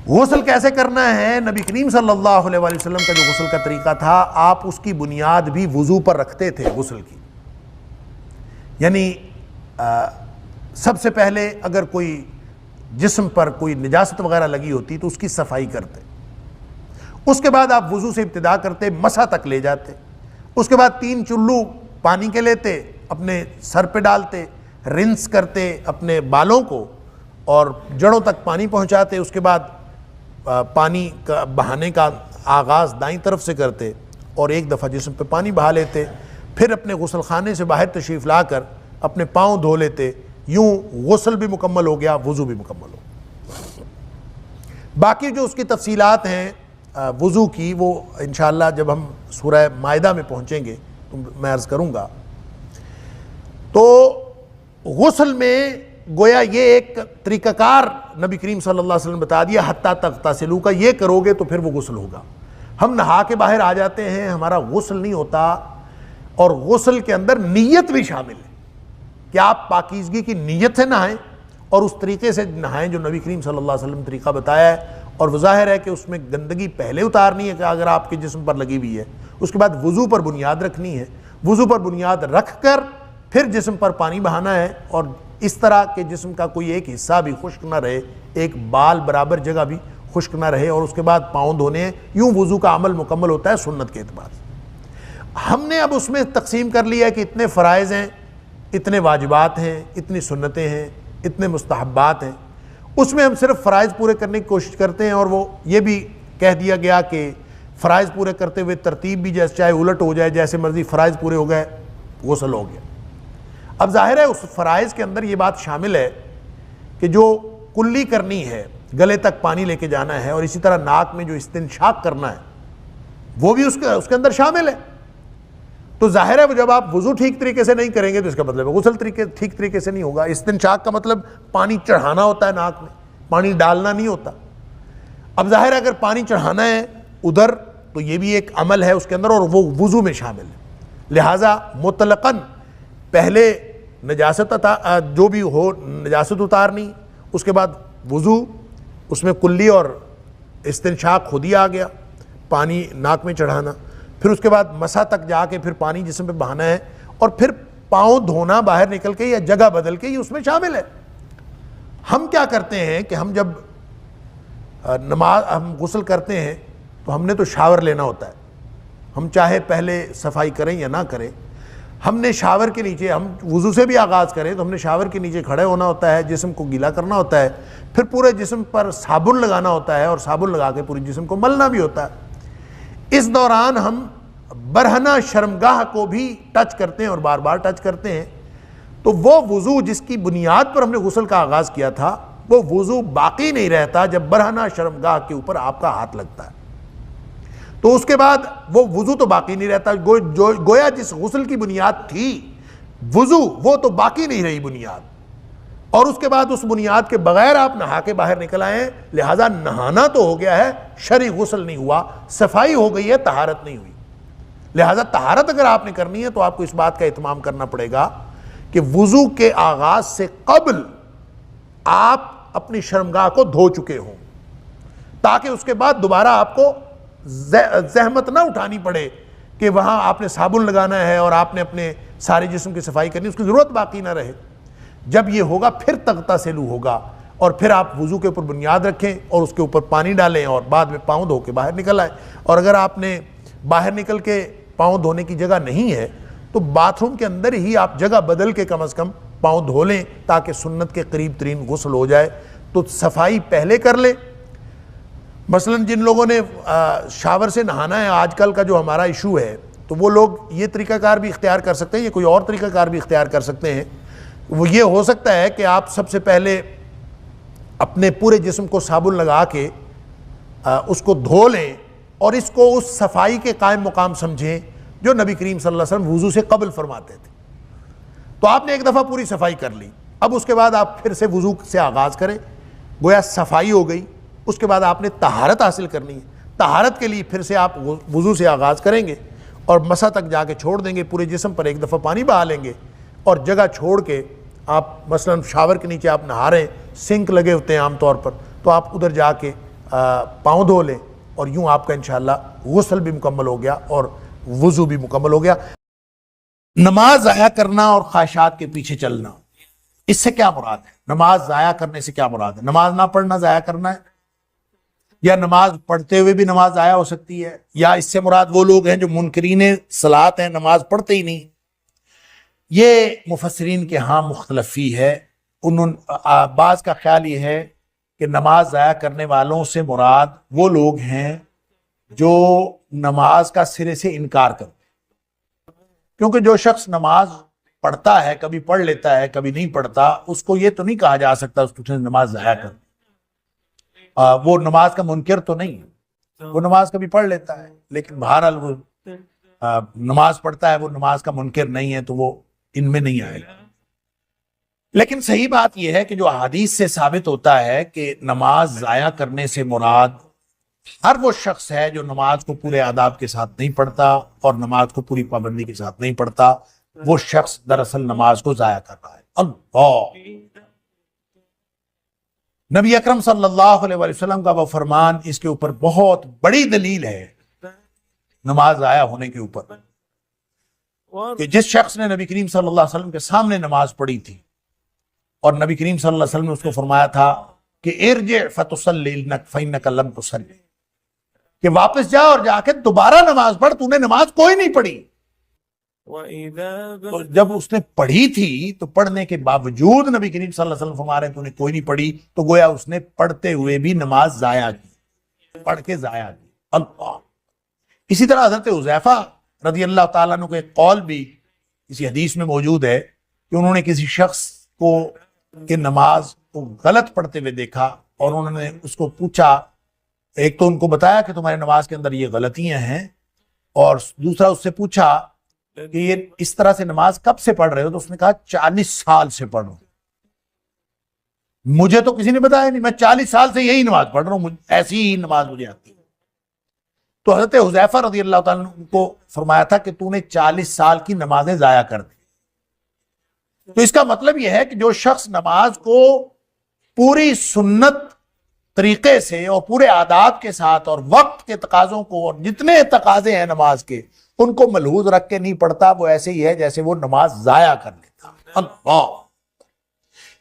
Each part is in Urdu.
غسل کیسے کرنا ہے؟ نبی کریم صلی اللہ علیہ وآلہ وسلم کا جو غسل کا طریقہ تھا، آپ اس کی بنیاد بھی وضو پر رکھتے تھے غسل کی. یعنی سب سے پہلے اگر کوئی جسم پر کوئی نجاست وغیرہ لگی ہوتی تو اس کی صفائی کرتے، اس کے بعد آپ وضو سے ابتدا کرتے، مسح تک لے جاتے، اس کے بعد 3 چلو پانی کے لیتے، اپنے سر پہ ڈالتے، رنس کرتے اپنے بالوں کو اور جڑوں تک پانی پہنچاتے، اس کے بعد پانی کا بہانے کا آغاز دائیں طرف سے کرتے اور ایک دفعہ جسم پہ پانی بہا لیتے، پھر اپنے غسل خانے سے باہر تشریف لا کر اپنے پاؤں دھو لیتے. یوں غسل بھی مکمل ہو گیا، وضو بھی مکمل ہو. باقی جو اس کی تفصیلات ہیں وضو کی، وہ انشاءاللہ جب ہم سورہ مائدہ میں پہنچیں گے تو میں عرض کروں گا. تو غسل میں گویا یہ ایک طریقہ کار نبی کریم صلی اللہ علیہ وسلم بتا دیا، حتیٰ تغتسلوا کا، یہ کرو گے تو پھر وہ غسل ہوگا. ہم نہا کے باہر آ جاتے ہیں، ہمارا غسل نہیں ہوتا، اور غسل کے اندر نیت بھی شامل ہے کہ آپ پاکیزگی کی نیت سے نہائیں اور اس طریقے سے نہائیں جو نبی کریم صلی اللہ علیہ وسلم طریقہ بتایا ہے. اور وہ ظاہر ہے کہ اس میں گندگی پہلے اتارنی ہے کہ اگر آپ کے جسم پر لگی ہوئی ہے، اس کے بعد وضو پر بنیاد رکھنی ہے، وضو پر بنیاد رکھ کر پھر جسم پر پانی بہانا ہے، اور اس طرح کہ جسم کا کوئی ایک حصہ بھی خشک نہ رہے، ایک بال برابر جگہ بھی خشک نہ رہے، اور اس کے بعد پاؤں دھونے ہیں. یوں وضو کا عمل مکمل ہوتا ہے سنت کے اعتبار سے. ہم نے اب اس میں تقسیم کر لیا کہ اتنے فرائض ہیں، اتنے واجبات ہیں، اتنی سنتیں ہیں، اتنے مستحبات ہیں. اس میں ہم صرف فرائض پورے کرنے کی کوشش کرتے ہیں، اور وہ یہ بھی کہہ دیا گیا کہ فرائض پورے کرتے ہوئے ترتیب بھی جیسے چاہے الٹ ہو جائے، جیسے مرضی فرائض پورے ہو گئے غسل ہو گیا. اب ظاہر ہے اس فرائض کے اندر یہ بات شامل ہے کہ جو کلی کرنی ہے، گلے تک پانی لے کے جانا ہے، اور اسی طرح ناک میں جو استنشاق کرنا ہے وہ بھی اس کے اندر شامل ہے. تو ظاہر ہے جب آپ وضو ٹھیک طریقے سے نہیں کریں گے تو اس کا مطلب ہے غسل ٹھیک طریقے سے نہیں ہوگا. استنشاق کا مطلب پانی چڑھانا ہوتا ہے، ناک میں پانی ڈالنا نہیں ہوتا. اب ظاہر ہے اگر پانی چڑھانا ہے ادھر تو یہ بھی ایک عمل ہے اس کے اندر، اور وہ وضو میں شامل ہے. لہٰذا مطلقاً پہلے نجاست جو بھی ہو نجاست اتارنی، اس کے بعد وضو، اس میں کلی اور استنشاق خود ہی آ گیا، پانی ناک میں چڑھانا، پھر اس کے بعد مسح تک جا کے پھر پانی جسم پہ بہانا ہے، اور پھر پاؤں دھونا باہر نکل کے یا جگہ بدل کے، یہ اس میں شامل ہے. ہم کیا کرتے ہیں کہ ہم جب ہم غسل کرتے ہیں تو ہم نے تو شاور لینا ہوتا ہے. ہم چاہے پہلے صفائی کریں یا نہ کریں، ہم نے شاور کے نیچے، ہم وضو سے بھی آغاز کریں تو ہم نے شاور کے نیچے کھڑے ہونا ہوتا ہے، جسم کو گیلا کرنا ہوتا ہے، پھر پورے جسم پر صابن لگانا ہوتا ہے، اور صابن لگا کے پورے جسم کو ملنا بھی ہوتا ہے. اس دوران ہم برہنہ شرمگاہ کو بھی ٹچ کرتے ہیں اور بار بار ٹچ کرتے ہیں. تو وہ وضو جس کی بنیاد پر ہم نے غسل کا آغاز کیا تھا، وہ وضو باقی نہیں رہتا جب برہنہ شرمگاہ کے اوپر آپ کا ہاتھ لگتا ہے. تو اس کے بعد وہ وضو تو باقی نہیں رہتا، گویا جس غسل کی بنیاد تھی وضو، وہ تو باقی نہیں رہی بنیاد، اور اس کے بعد اس بنیاد کے بغیر آپ نہا کے باہر نکل آئے. لہٰذا نہانا تو ہو گیا ہے، شرعی غسل نہیں ہوا، صفائی ہو گئی ہے، طہارت نہیں ہوئی. لہٰذا طہارت اگر آپ نے کرنی ہے تو آپ کو اس بات کا اہتمام کرنا پڑے گا کہ وضو کے آغاز سے قبل آپ اپنی شرمگاہ کو دھو چکے ہوں، تاکہ اس کے بعد دوبارہ آپ کو زحمت نہ اٹھانی پڑے کہ وہاں آپ نے صابن لگانا ہے اور آپ نے اپنے سارے جسم کی صفائی کرنی، اس کی ضرورت باقی نہ رہے. جب یہ ہوگا پھر تغتسلوا ہوگا، اور پھر آپ وضو کے اوپر بنیاد رکھیں اور اس کے اوپر پانی ڈالیں اور بعد میں پاؤں دھو کے باہر نکل آئیں. اور اگر آپ نے باہر نکل کے پاؤں دھونے کی جگہ نہیں ہے تو باتھ روم کے اندر ہی آپ جگہ بدل کے کم از کم پاؤں دھو لیں تاکہ سنت کے قریب ترین غسل ہو جائے. تو صفائی پہلے کر لیں. مثلا جن لوگوں نے شاور سے نہانا ہے، آج کل کا جو ہمارا ایشو ہے، تو وہ لوگ یہ طریقہ کار بھی اختیار کر سکتے ہیں، یہ کوئی اور طریقہ کار بھی اختیار کر سکتے ہیں. وہ یہ ہو سکتا ہے کہ آپ سب سے پہلے اپنے پورے جسم کو صابن لگا کے اس کو دھو لیں، اور اس کو اس صفائی کے قائم مقام سمجھیں جو نبی کریم صلی اللہ علیہ وسلم وضو سے قبل فرماتے تھے. تو آپ نے ایک دفعہ پوری صفائی کر لی، اب اس کے بعد آپ پھر سے وضو سے آغاز کریں، گویا صفائی ہو گئی. اس کے بعد آپ نے طہارت حاصل کرنی ہے. طہارت کے لیے پھر سے آپ وضو سے آغاز کریں گے اور مسح تک جا کے چھوڑ دیں گے، پورے جسم پر ایک دفعہ پانی بہا لیں گے، اور جگہ چھوڑ کے آپ مثلا شاور کے نیچے آپ نہا رہے ہیں، سنک لگے ہوتے ہیں عام طور پر، تو آپ ادھر جا کے پاؤں دھو لیں اور یوں آپ کا انشاءاللہ غسل بھی مکمل ہو گیا اور وضو بھی مکمل ہو گیا۔ نماز ضائع کرنا اور خواہشات کے پیچھے چلنا، اس سے کیا مراد ہے؟ نماز ضائع کرنے سے کیا مراد ہے؟ نماز نہ پڑھنا ضائع کرنا ہے، یا نماز پڑھتے ہوئے بھی نماز ضائع ہو سکتی ہے، یا اس سے مراد وہ لوگ ہیں جو منکرین صلاۃ ہیں، نماز پڑھتے ہی نہیں؟ یہ مفسرین کے ہاں مختلفی ہے۔ بعض کا خیال یہ ہے کہ نماز ضائع کرنے والوں سے مراد وہ لوگ ہیں جو نماز کا سرے سے انکار کرتے ہیں، کیونکہ جو شخص نماز پڑھتا ہے، کبھی پڑھ لیتا ہے کبھی نہیں پڑھتا، اس کو یہ تو نہیں کہا جا سکتا اس کو نماز ضائع کر، وہ نماز کا منکر تو نہیں ہے، وہ نماز کبھی پڑھ لیتا ہے لیکن بہرحال وہ نماز پڑھتا ہے، وہ نماز کا منکر نہیں ہے، تو وہ ان میں نہیں آئے گا۔ لیکن صحیح بات یہ ہے کہ جو احادیث سے ثابت ہوتا ہے کہ نماز ضائع کرنے سے مراد ہر وہ شخص ہے جو نماز کو پورے آداب کے ساتھ نہیں پڑھتا اور نماز کو پوری پابندی کے ساتھ نہیں پڑھتا، وہ شخص دراصل نماز کو ضائع کر رہا ہے۔ اللہ، نبی اکرم صلی اللہ علیہ وسلم کا وہ فرمان اس کے اوپر بہت بڑی دلیل ہے، نماز ضائع ہونے کے اوپر، کہ جس شخص نے نبی کریم صلی اللہ علیہ وسلم کے سامنے نماز پڑھی تھی اور نبی کریم صلی اللہ علیہ وسلم نے اس کو فرمایا تھا کہ ارجع فتصلی فإنک لم تصلی، کہ واپس جا اور جا کے دوبارہ نماز پڑھ، تو نے نماز کوئی نہیں پڑھی۔ تو جب اس نے پڑھی تھی تو پڑھنے کے باوجود نبی کریم صلی اللہ علیہ وسلم فرما رہے ہیں تو نے کوئی نہیں پڑھی، تو گویا اس نے پڑھتے ہوئے بھی نماز ضائع کی، پڑھ کے ضائع کی۔ اللہ، اسی طرح حضرت حذیفہ رضی اللہ تعالیٰ عنہ کا ایک قول بھی اسی حدیث میں موجود ہے کہ انہوں نے کسی شخص کو کہ نماز کو غلط پڑھتے ہوئے دیکھا اور انہوں نے اس کو پوچھا، ایک تو ان کو بتایا کہ تمہارے نماز کے اندر یہ غلطیاں ہیں، اور دوسرا اس سے پوچھا کہ یہ اس طرح سے نماز کب سے پڑھ رہے ہو؟ تو اس نے کہا 40 سال سے پڑھ رہا ہوں، مجھے تو کسی نے بتایا نہیں، میں 40 سال سے یہی نماز پڑھ رہا ہوں، ایسی ہی نماز مجھے آتی ہے۔ تو حضرت حذیفہ رضی اللہ تعالیٰ عنہ کو فرمایا تھا کہ تو نے 40 سال کی نمازیں ضائع کر دی۔ تو اس کا مطلب یہ ہے کہ جو شخص نماز کو پوری سنت طریقے سے اور پورے آداب کے ساتھ اور وقت کے تقاضوں کو اور جتنے تقاضے ہیں نماز کے ان کو ملحوظ رکھ کے نہیں پڑھتا، وہ ایسے ہی ہے جیسے وہ نماز ضائع کر لیتا۔ اللہ،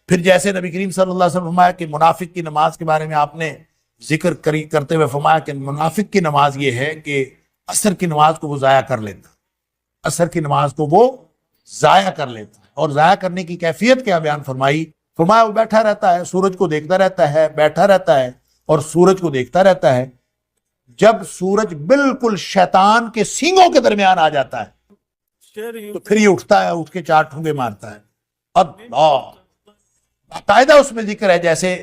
پھر جیسے نبی کریم صلی اللہ علیہ وسلم فرمایا کہ منافق کی نماز کے بارے میں آپ نے ذکر کرتے ہوئے فرمایا کہ منافق کی نماز یہ ہے کہ عصر کی نماز کو وہ ضائع کر لیتا، عصر کی نماز کو وہ ضائع کر لیتا، اور ضائع کرنے کی کیفیت کیا بیان فرمائی؟ فرمایا وہ بیٹھا رہتا ہے، سورج کو دیکھتا رہتا ہے، بیٹھا رہتا ہے اور سورج کو دیکھتا رہتا ہے، جب سورج بالکل شیطان کے سینگوں کے درمیان آ جاتا ہے تو پھر یہ اٹھتا ہے، اٹھ کے 4 ٹھونگے مارتا ہے۔ اللہ، باقاعدہ اس میں ذکر ہے جیسے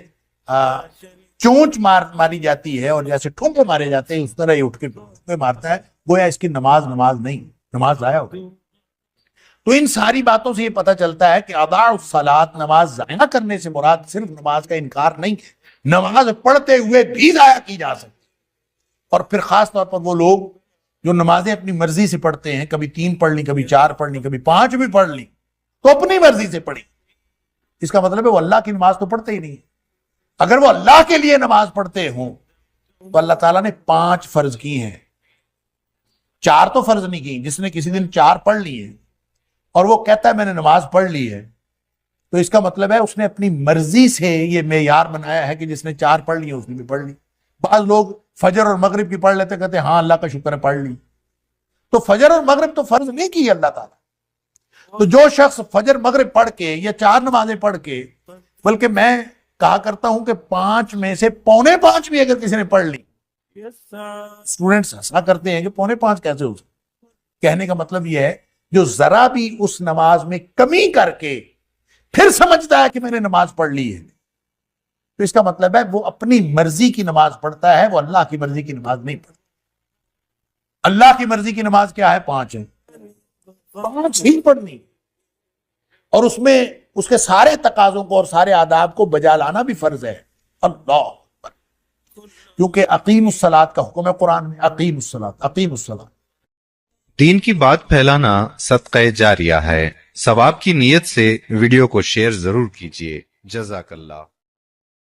چونچ ماری جاتی ہے اور جیسے ٹھونگے مارے جاتے ہیں اس طرح یہ اٹھ کے ٹھونگے مارتا ہے، گویا اس کی نماز نہیں، نماز ضائع ہو گئی۔ تو ان ساری باتوں سے یہ پتہ چلتا ہے کہ اضاعوا الصلاۃ، نماز ضائع کرنے سے مراد صرف نماز کا انکار نہیں ہے، نماز پڑھتے ہوئے بھی ضائع کی جا سکتی۔ اور پھر خاص طور پر وہ لوگ جو نمازیں اپنی مرضی سے پڑھتے ہیں، کبھی 3 پڑھ لی، کبھی 4 پڑھ لی، کبھی 5 بھی پڑھ لی، تو اپنی مرضی سے پڑھی، اس کا مطلب ہے وہ اللہ کی نماز تو پڑھتے ہی نہیں۔ اگر وہ اللہ کے لیے نماز پڑھتے ہوں تو اللہ تعالیٰ نے 5 فرض کی ہیں، 4 تو فرض نہیں کی۔ جس نے کسی دن 4 پڑھ لی ہیں اور وہ کہتا ہے میں نے نماز پڑھ لی ہے، تو اس کا مطلب ہے اس نے اپنی مرضی سے یہ معیار بنایا ہے کہ جس نے 4 پڑھ لی اس نے بھی پڑھ لی۔ بعض لوگ فجر اور مغرب کی پڑھ لیتے، کہتے ہیں ہاں اللہ کا شکر ہے پڑھ لی، تو فجر اور مغرب تو فرض نہیں کی اللہ تعالیٰ۔ تو جو شخص فجر مغرب پڑھ کے یا 4 نمازیں پڑھ کے، بلکہ میں کہا کرتا ہوں کہ 5 میں سے 4.25 بھی اگر کسی نے پڑھ لی، اسٹوڈنٹس ہنسا کرتے ہیں کہ 4.25 کیسے ہو سکتا؟ کہنے کا مطلب یہ ہے جو ذرا بھی اس نماز میں کمی کر کے پھر سمجھتا ہے کہ میں نے نماز پڑھ لی ہے، تو اس کا مطلب ہے وہ اپنی مرضی کی نماز پڑھتا ہے، وہ اللہ کی مرضی کی نماز نہیں پڑھتا۔ اللہ کی مرضی کی نماز کیا ہے؟ 5 ہے، 5 ہی پڑھنی، اور اس میں اس کے سارے تقاضوں کو اور سارے آداب کو بجا لانا بھی فرض ہے۔ اللہ، کیونکہ اقیم الصلاۃ کا حکم ہے قرآن میں، اقیم الصلاۃ، اقیم الصلاۃ۔ دین کی بات پھیلانا صدقہ جاریہ ہے، ثواب کی نیت سے ویڈیو کو شیئر ضرور کیجیے۔ جزاک اللہ۔